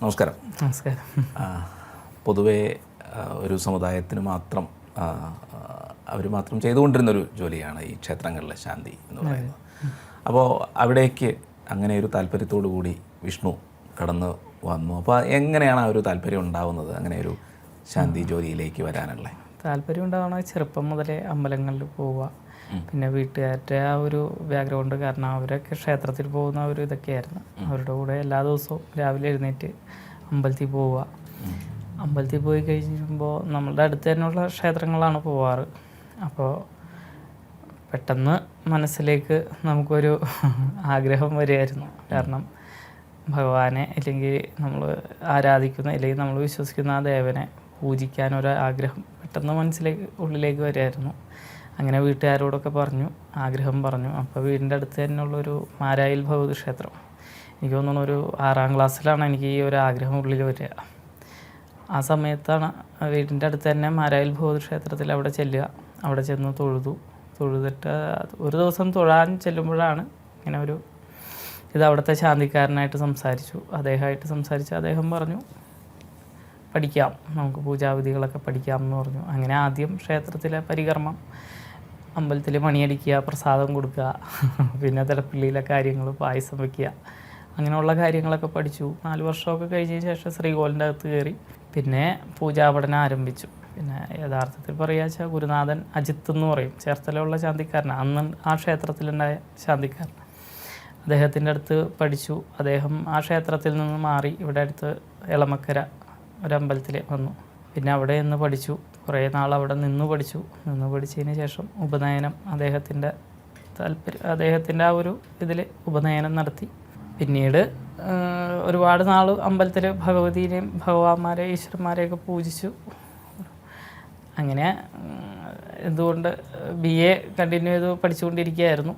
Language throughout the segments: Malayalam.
നമസ്കാരം. നമസ്കാരം. പൊതുവേ ഒരു സമുദായത്തിന് മാത്രം അവർ മാത്രം ചെയ്തുകൊണ്ടിരുന്നൊരു ജോലിയാണ് ഈ ക്ഷേത്രങ്ങളിലെ ശാന്തി എന്ന് പറയുന്നത്. അപ്പോൾ അവിടേക്ക് അങ്ങനെ ഒരു താല്പര്യത്തോടു കൂടി വിഷ്ണു കടന്നു വന്നു. അപ്പോൾ എങ്ങനെയാണ് ആ ഒരു താല്പര്യം ഉണ്ടാവുന്നത്, അങ്ങനെ ഒരു ശാന്തി ജോലിയിലേക്ക് വരാനുള്ള താല്പര്യം ഉണ്ടാവണ ചെറുപ്പം മുതലേ അമ്പലങ്ങളിൽ പോവുക, പിന്നെ വീട്ടുകാരുടെ ആ ഒരു ബാക്ക്ഗ്രൗണ്ട് കാരണം അവരൊക്കെ ക്ഷേത്രത്തിൽ പോകുന്ന ഒരു ഇതൊക്കെയായിരുന്നു. അവരുടെ കൂടെ എല്ലാ ദിവസവും രാവിലെ എഴുന്നേറ്റ് അമ്പലത്തിൽ പോവുക. അമ്പലത്തിൽ പോയി കഴിയുമ്പോൾ നമ്മളുടെ അടുത്ത് തന്നെയുള്ള ക്ഷേത്രങ്ങളാണ് പോവാറ്. അപ്പോൾ പെട്ടെന്ന് മനസ്സിലേക്ക് നമുക്കൊരു ആഗ്രഹം വരികയായിരുന്നു. കാരണം ഭഗവാനെ അല്ലെങ്കിൽ നമ്മൾ ആരാധിക്കുന്ന അല്ലെങ്കിൽ നമ്മൾ വിശ്വസിക്കുന്ന ആ ദേവനെ പൂജിക്കാനൊരു ആഗ്രഹം പെട്ടെന്ന് ഉള്ളിലേക്ക് വരികയായിരുന്നു. അങ്ങനെ വീട്ടുകാരോടൊക്കെ പറഞ്ഞു, ആഗ്രഹം പറഞ്ഞു. അപ്പോൾ വീടിൻ്റെ അടുത്ത് തന്നെയുള്ളൊരു മാരായിൽ ഭഗവതി ക്ഷേത്രം, എനിക്ക് തോന്നുന്നു ഒരു 6ാം ക്ലാസ്സിലാണ് എനിക്ക് ഈ ഒരു ആഗ്രഹം ഉള്ളിൽ വരിക. ആ സമയത്താണ് വീടിൻ്റെ അടുത്ത് തന്നെ മാരായിൽ ഭഗവതി ക്ഷേത്രത്തിൽ അവിടെ ചെല്ലുക. അവിടെ ചെന്ന് തൊഴുതിട്ട് ഒരു ദിവസം തൊഴാൻ ചെല്ലുമ്പോഴാണ് ഇങ്ങനെ ഒരു അവിടുത്തെ ശാന്തിക്കാരനായിട്ട് സംസാരിച്ചു. അദ്ദേഹം പറഞ്ഞു പഠിക്കാം, നമുക്ക് പൂജാവിധികളൊക്കെ പഠിക്കാം എന്ന് പറഞ്ഞു. അങ്ങനെ ആദ്യം ക്ഷേത്രത്തിലെ പരികർമ്മം, അമ്പലത്തിൽ മണിയടിക്കുക, പ്രസാദം കൊടുക്കുക, പിന്നെ തിടപ്പള്ളിയിലെ കാര്യങ്ങൾ, പായസം വയ്ക്കുക, അങ്ങനെയുള്ള കാര്യങ്ങളൊക്കെ പഠിച്ചു. 4 വർഷമൊക്കെ കഴിഞ്ഞതിന് ശേഷം ശ്രീകോവിലിൻ്റെ അകത്ത് കയറി പിന്നെ പൂജാപഠനം ആരംഭിച്ചു. പിന്നെ യഥാർത്ഥത്തിൽ പറയുക ഗുരുനാഥൻ അജിത്ത് എന്ന് പറയും, ചേർത്തലയുള്ള ശാന്തിക്കാരനാണ്, അന്ന് ആ ക്ഷേത്രത്തിലുണ്ടായ ശാന്തിക്കാരൻ. അദ്ദേഹത്തിൻ്റെ അടുത്ത് പഠിച്ചു. അദ്ദേഹം ആ ക്ഷേത്രത്തിൽ നിന്ന് മാറി ഇവിടെ അടുത്ത് എളമക്കര ഒരമ്പലത്തിൽ വന്നു. പിന്നെ അവിടെ നിന്ന് പഠിച്ചു. കുറേ നാൾ അവിടെ നിന്ന് പഠിച്ചതിന് ശേഷം ഉപനയനം അദ്ദേഹത്തിൻ്റെ ആ ഒരു ഇതിൽ ഉപനയനം നടത്തി. പിന്നീട് ഒരുപാട് നാൾ അമ്പലത്തിൽ ഭഗവതിനെയും ഭഗവാന്മാരെ ഈശ്വരന്മാരെയൊക്കെ പൂജിച്ചു. അങ്ങനെ എന്തുകൊണ്ട് BA കണ്ടിന്യൂ ചെയ്ത് പഠിച്ചുകൊണ്ടിരിക്കുകയായിരുന്നു.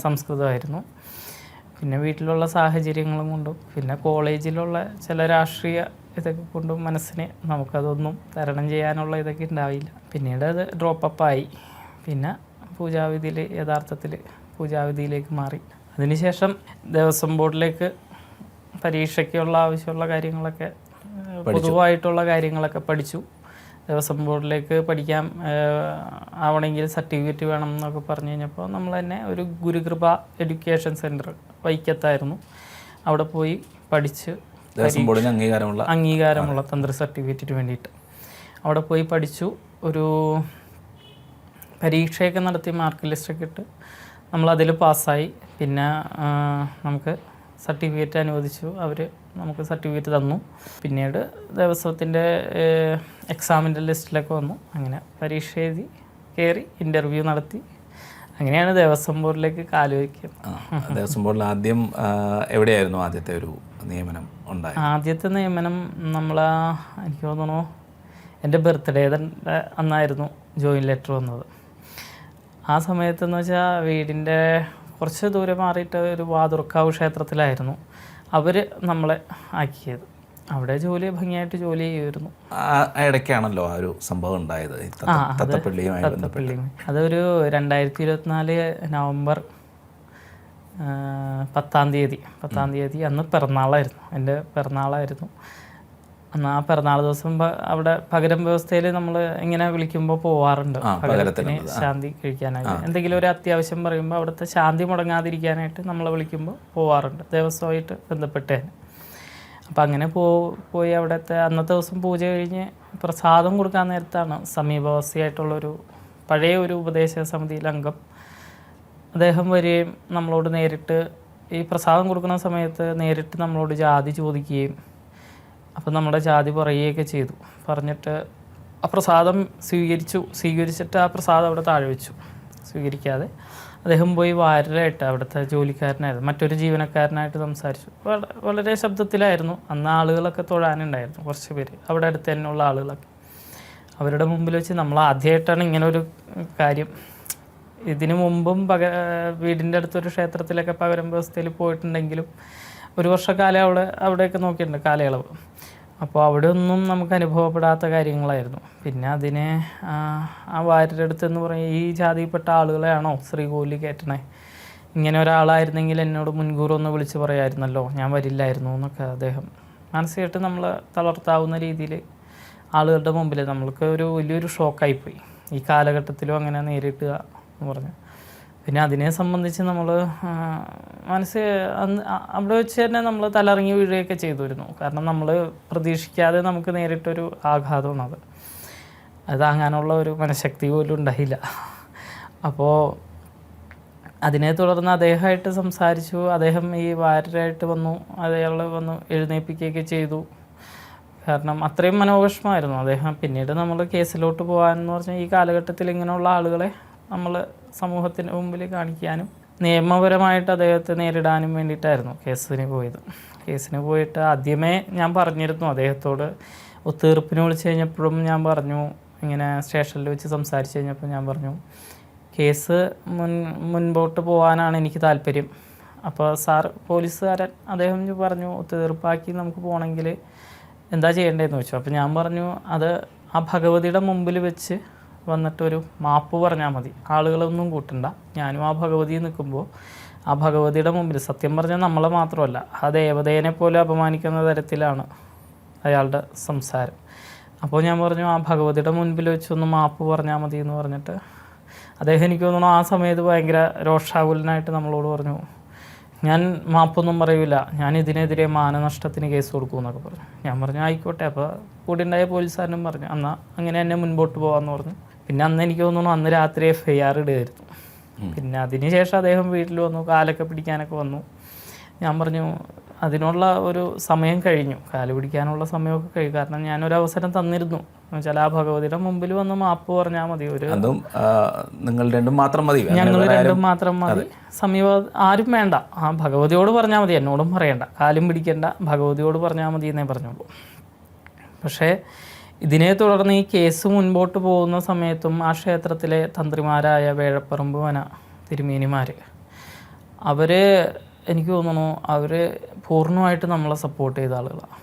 സംസ്കൃതമായിരുന്നു. പിന്നെ വീട്ടിലുള്ള സാഹചര്യങ്ങളും കൊണ്ടും പിന്നെ കോളേജിലുള്ള ചില രാഷ്ട്രീയ ഇതൊക്കെ കൊണ്ടും മനസ്സിന് നമുക്കതൊന്നും തരണം ചെയ്യാനുള്ള ഇതൊക്കെ ഉണ്ടാവില്ല. പിന്നീട് അത് ഡ്രോപ്പപ്പായി. പിന്നെ യഥാർത്ഥത്തിൽ പൂജാവിധിയിലേക്ക് മാറി. അതിനുശേഷം ദേവസ്വം ബോർഡിലേക്ക് പരീക്ഷയ്ക്കുള്ള ആവശ്യമുള്ള കാര്യങ്ങളൊക്കെ പൊതുവായിട്ടുള്ള കാര്യങ്ങളൊക്കെ പഠിച്ചു. ദേവസ്വം ബോർഡിലേക്ക് പഠിക്കാൻ ആവണമെങ്കിൽ സർട്ടിഫിക്കറ്റ് വേണം എന്നൊക്കെ പറഞ്ഞു കഴിഞ്ഞപ്പോൾ നമ്മൾ തന്നെ ഒരു ഗുരുകൃപ എഡ്യൂക്കേഷൻ സെൻറ്റർ വൈക്കത്തായിരുന്നു, അവിടെ പോയി പഠിച്ച് അംഗീകാരമുള്ള തന്ത്ര സർട്ടിഫിക്കറ്റിന് വേണ്ടിയിട്ട് അവിടെ പോയി പഠിച്ചു. ഒരു പരീക്ഷയൊക്കെ നടത്തി മാർക്ക് ലിസ്റ്റൊക്കെ ഇട്ട് നമ്മളതിൽ പാസ്സായി. പിന്നെ നമുക്ക് സർട്ടിഫിക്കറ്റ് അനുവദിച്ചു, അവർ നമുക്ക് സർട്ടിഫിക്കറ്റ് തന്നു. പിന്നീട് ദേവസ്വത്തിൻ്റെ എക്സാമിൻ്റെ ലിസ്റ്റിലൊക്കെ വന്നു. അങ്ങനെ പരീക്ഷ എഴുതി കയറി, ഇൻ്റർവ്യൂ നടത്തി. അങ്ങനെയാണ് ദേവസ്വം ബോർഡിലേക്ക് കാലുവയ്ക്കുന്നത്. ദേവസ്വം ബോർഡിൽ ആദ്യം എവിടെയായിരുന്നു ആദ്യത്തെ ഒരു നിയമനം ഉണ്ടായത്? ആദ്യത്തെ നിയമനം എനിക്ക് തോന്നുന്നു എൻ്റെ ബർത്ത്ഡേയുടെ അന്നായിരുന്നു ജോയിൻ ലെറ്റർ വന്നത്. ആ സമയത്തെന്ന് വെച്ചാൽ വീടിൻ്റെ കുറച്ച് ദൂരെ മാറിയിട്ട് ഒരു വാതുർക്കാവ് ക്ഷേത്രത്തിലായിരുന്നു അവർ നമ്മളെ ആക്കിയത്. അവിടെ ഭംഗിയായിട്ട് ജോലി ചെയ്യുമായിരുന്നു. ഇടയ്ക്കാണല്ലോ ആ ഒരു സംഭവം ഉണ്ടായത്, തത്തപ്പള്ളിയുമായി. അതൊരു 2024 നവംബർ 10-ാം തീയതി അന്ന് പിറന്നാളായിരുന്നു, എൻ്റെ പിറന്നാളായിരുന്നു. അന്ന് ആ പിറന്നാൾ ദിവസം അവിടെ പകരം വ്യവസ്ഥയിൽ നമ്മൾ ഇങ്ങനെ വിളിക്കുമ്പോൾ പോവാറുണ്ട് പകരത്തിന് ശാന്തി കഴിക്കാനായിട്ട്. എന്തെങ്കിലും ഒരു അത്യാവശ്യം പറയുമ്പോൾ അവിടുത്തെ ശാന്തി മുടങ്ങാതിരിക്കാനായിട്ട് നമ്മളെ വിളിക്കുമ്പോൾ പോവാറുണ്ട്, ദേവസ്വമായിട്ട് ബന്ധപ്പെട്ട്. അപ്പം അങ്ങനെ പോയി അവിടുത്തെ അന്നത്തെ ദിവസം പൂജ കഴിഞ്ഞ് പ്രസാദം കൊടുക്കാൻ നേരത്താണ് സമീപവാസിയായിട്ടുള്ളൊരു പഴയ ഒരു ഉപദേശ സമിതിയിലെ അംഗം അദ്ദേഹം വരികയും നമ്മളോട് നേരിട്ട് ഈ പ്രസാദം കൊടുക്കുന്ന സമയത്ത് നേരിട്ട് നമ്മളോട് ജാതി ചോദിക്കുകയും അപ്പം നമ്മുടെ ജാതി പറയുകയൊക്കെ ചെയ്തു. പറഞ്ഞിട്ട് ആ പ്രസാദം സ്വീകരിച്ചിട്ട് ആ പ്രസാദം അവിടെ താഴെ വെച്ചു. സ്വീകരിക്കാതെ അദ്ദേഹം പോയി വാരലായിട്ട് അവിടുത്തെ ജോലിക്കാരനായിരുന്നു, മറ്റൊരു ജീവനക്കാരനായിട്ട് സംസാരിച്ചു. വളരെ ശബ്ദത്തിലായിരുന്നു. അന്ന് ആളുകളൊക്കെ തൊഴാനുണ്ടായിരുന്നു, കുറച്ച് പേര് അവിടെ അടുത്ത് തന്നെയുള്ള ആളുകളൊക്കെ. അവരുടെ മുമ്പിൽ വെച്ച് നമ്മൾ ആദ്യമായിട്ടാണ് ഇങ്ങനൊരു കാര്യം. ഇതിനു മുമ്പും വീടിൻ്റെ അടുത്തൊരു ക്ഷേത്രത്തിലൊക്കെ പകരം വ്യവസ്ഥയിൽ പോയിട്ടുണ്ടെങ്കിലും 1 വർഷക്കാലം അവിടെയൊക്കെ നോക്കിയിട്ടുണ്ട് കാലയളവ്. അപ്പോൾ അവിടെ ഒന്നും നമുക്ക് അനുഭവപ്പെടാത്ത കാര്യങ്ങളായിരുന്നു. പിന്നെ അതിനെ ആ വാര്യരുടെ അടുത്തെന്ന് പറയും, ഈ ജാതിയിൽപ്പെട്ട ആളുകളെയാണോ ശ്രീകോവിലിൽ കയറ്റണേ? ഇങ്ങനെ ഒരാളായിരുന്നെങ്കിൽ എന്നോട് മുൻകൂർ ഒന്ന് വിളിച്ച് പറയാമായിരുന്നല്ലോ, ഞാൻ വരില്ലായിരുന്നു എന്നൊക്കെ അദ്ദേഹം മാനസികമായിട്ട് നമ്മൾ തളർത്താവുന്ന രീതിയിൽ ആളുകളുടെ മുമ്പിൽ നമ്മൾക്ക് ഒരു വലിയൊരു ഷോക്കായിപ്പോയി. ഈ കാലഘട്ടത്തിലും അങ്ങനെ നേരിട്ടുക എന്ന് പറഞ്ഞു. പിന്നെ അതിനെ സംബന്ധിച്ച് നമ്മൾ അവിടെ വെച്ച് തന്നെ നമ്മൾ തലറങ്ങി വീഴുകയൊക്കെ ചെയ്തിരുന്നു. കാരണം നമ്മൾ പ്രതീക്ഷിക്കാതെ നമുക്ക് നേരിട്ടൊരു ആഘാതമാണ് അത് താങ്ങാനുള്ള ഒരു മനഃശക്തി പോലും ഉണ്ടായില്ല. അപ്പോൾ അതിനെ തുടർന്ന് അദ്ദേഹമായിട്ട് സംസാരിച്ചു. അദ്ദേഹം ഈ വാര്യരായിട്ട് വന്നു, അയാൾ വന്നു എഴുന്നേൽപ്പിക്കുകയൊക്കെ ചെയ്തു. കാരണം അത്രയും മനോവിഷമമായിരുന്നു അദ്ദേഹം. പിന്നീട് നമ്മൾ കേസിലോട്ട് പോകാനെന്ന് പറഞ്ഞാൽ ഈ കാലഘട്ടത്തിൽ ഇങ്ങനെയുള്ള ആളുകളെ നമ്മൾ സമൂഹത്തിന് മുമ്പിൽ കാണിക്കാനും നിയമപരമായിട്ട് അദ്ദേഹത്തെ നേരിടാനും വേണ്ടിയിട്ടായിരുന്നു കേസിന് പോയത്. കേസിന് പോയിട്ട് ആദ്യമേ ഞാൻ പറഞ്ഞിരുന്നു അദ്ദേഹത്തോട്, ഒത്തുതീർപ്പിന് വിളിച്ച് കഴിഞ്ഞപ്പോഴും ഞാൻ പറഞ്ഞു, ഇങ്ങനെ സ്റ്റേഷനിൽ വെച്ച് സംസാരിച്ച് കഴിഞ്ഞപ്പോൾ ഞാൻ പറഞ്ഞു, കേസ് മുൻപോട്ട് പോകാനാണ് എനിക്ക് താല്പര്യം. അപ്പോൾ പോലീസുകാരൻ അദ്ദേഹം പറഞ്ഞു, ഒത്തുതീർപ്പാക്കി നമുക്ക് പോകണമെങ്കിൽ എന്താ ചെയ്യേണ്ടതെന്ന് ചോദിച്ചു. അപ്പോൾ ഞാൻ പറഞ്ഞു, അത് ആ ഭഗവതിയുടെ മുമ്പിൽ വെച്ച് വന്നിട്ടൊരു മാപ്പ് പറഞ്ഞാൽ മതി, ആളുകളൊന്നും കൂട്ടണ്ട. ഞാനും ആ ഭഗവതി നിൽക്കുമ്പോൾ ആ ഭഗവതിയുടെ മുമ്പിൽ, സത്യം പറഞ്ഞാൽ നമ്മളെ മാത്രമല്ല ആ ദേവതേനെ പോലെ അപമാനിക്കുന്ന തരത്തിലാണ് അയാളുടെ സംസാരം. അപ്പോൾ ഞാൻ പറഞ്ഞു, ആ ഭഗവതിയുടെ മുൻപിൽ വെച്ചൊന്ന് മാപ്പ് പറഞ്ഞാൽ മതി എന്ന് പറഞ്ഞിട്ട് അദ്ദേഹം, എനിക്ക് തോന്നുന്നു ആ സമയത്ത് ഭയങ്കര രോഷാകുലനായിട്ട് നമ്മളോട് പറഞ്ഞു, ഞാൻ മാപ്പൊന്നും പറയൂല, ഞാൻ ഇതിനെതിരെ മാനനഷ്ടത്തിന് കേസ് കൊടുക്കുമെന്നൊക്കെ പറഞ്ഞു. ഞാൻ പറഞ്ഞു ആയിക്കോട്ടെ. അപ്പോൾ കൂടെ ഉണ്ടായ പോലീസുകാരനും പറഞ്ഞു എന്നാൽ അങ്ങനെ തന്നെ മുൻപോട്ട് പോകാമെന്ന് പറഞ്ഞു. പിന്നെ അന്ന് എനിക്ക് തോന്നുന്നു അന്ന് രാത്രി FIR ഇടുമായിരുന്നു. പിന്നെ അതിന് ശേഷം അദ്ദേഹം വീട്ടിൽ വന്നു, കാലൊക്കെ പിടിക്കാനൊക്കെ വന്നു. ഞാൻ പറഞ്ഞു അതിനുള്ള ഒരു സമയം കഴിഞ്ഞു, കാല് പിടിക്കാനുള്ള സമയമൊക്കെ കഴിഞ്ഞു. കാരണം ഞാനൊരവസരം തന്നിരുന്നു എന്ന് വെച്ചാൽ ആ ഭഗവതിയുടെ മുമ്പിൽ വന്ന് മാപ്പ് പറഞ്ഞാൽ മതി, നിങ്ങൾ രണ്ടും മാത്രം മതി, ഞങ്ങൾ രണ്ടും മാത്രം മതി, ആരും വേണ്ട, ആ ഭഗവതിയോട് പറഞ്ഞാൽ മതി, എന്നോടും പറയണ്ട, കാലും പിടിക്കേണ്ട, ഭഗവതിയോട് പറഞ്ഞാൽ മതി എന്നേ പറഞ്ഞുള്ളൂ. പക്ഷേ ഇതിനെ തുടർന്ന് ഈ കേസ് മുൻപോട്ട് പോകുന്ന സമയത്തും ആ ക്ഷേത്രത്തിലെ തന്ത്രിമാരായ വേഴപ്പറമ്പ് വന തിരുമേനിമാർ, അവർ എനിക്ക് തോന്നുന്നു അവർ പൂർണ്ണമായിട്ട് നമ്മളെ സപ്പോർട്ട് ചെയ്ത ആളുകളാണ്.